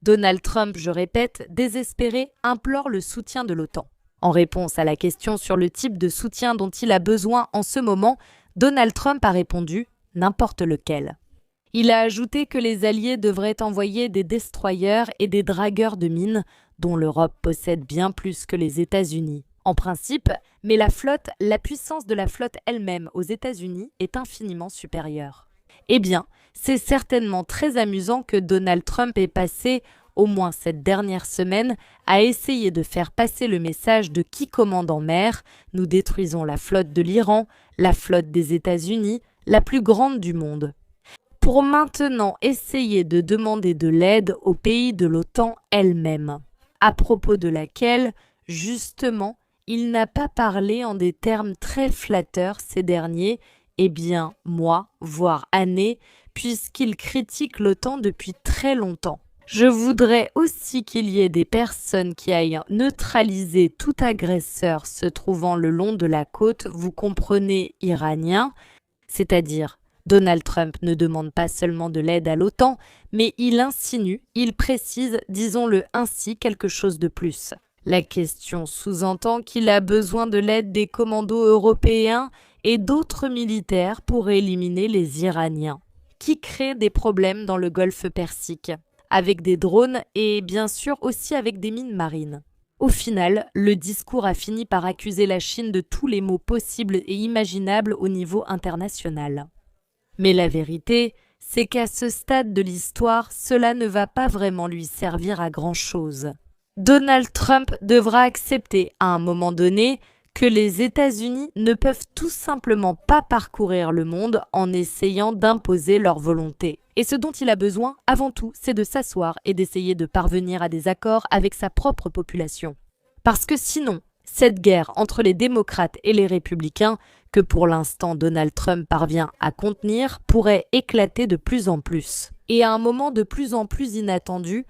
Donald Trump, je répète, désespéré, implore le soutien de l'OTAN. En réponse à la question sur le type de soutien dont il a besoin en ce moment, Donald Trump a répondu « n'importe lequel ». Il a ajouté que les Alliés devraient envoyer des destroyers et des dragueurs de mines, dont l'Europe possède bien plus que les États-Unis. En principe, mais la puissance de la flotte elle-même aux États-Unis est infiniment supérieure. Eh bien, c'est certainement très amusant que Donald Trump ait passé, au moins cette dernière semaine, à essayer de faire passer le message de qui commande en mer. Nous détruisons la flotte de l'Iran, la flotte des États-Unis, la plus grande du monde. Pour maintenant essayer de demander de l'aide aux pays de l'OTAN elle-même, à propos de laquelle, justement, il n'a pas parlé en des termes très flatteurs ces derniers, mois, voire années, puisqu'il critique l'OTAN depuis très longtemps. Je voudrais aussi qu'il y ait des personnes qui aillent neutraliser tout agresseur se trouvant le long de la côte, vous comprenez, iranien, c'est-à-dire Donald Trump ne demande pas seulement de l'aide à l'OTAN, mais il insinue, il précise, disons-le ainsi, quelque chose de plus. La question sous-entend qu'il a besoin de l'aide des commandos européens et d'autres militaires pour éliminer les Iraniens, qui créent des problèmes dans le golfe Persique, avec des drones et bien sûr aussi avec des mines marines. Au final, le discours a fini par accuser la Chine de tous les maux possibles et imaginables au niveau international. Mais la vérité, c'est qu'à ce stade de l'histoire, cela ne va pas vraiment lui servir à grand-chose. Donald Trump devra accepter à un moment donné que les États-Unis ne peuvent tout simplement pas parcourir le monde en essayant d'imposer leur volonté. Et ce dont il a besoin, avant tout, c'est de s'asseoir et d'essayer de parvenir à des accords avec sa propre population. Parce que sinon, cette guerre entre les démocrates et les républicains, que pour l'instant Donald Trump parvient à contenir, pourrait éclater de plus en plus. Et à un moment de plus en plus inattendu,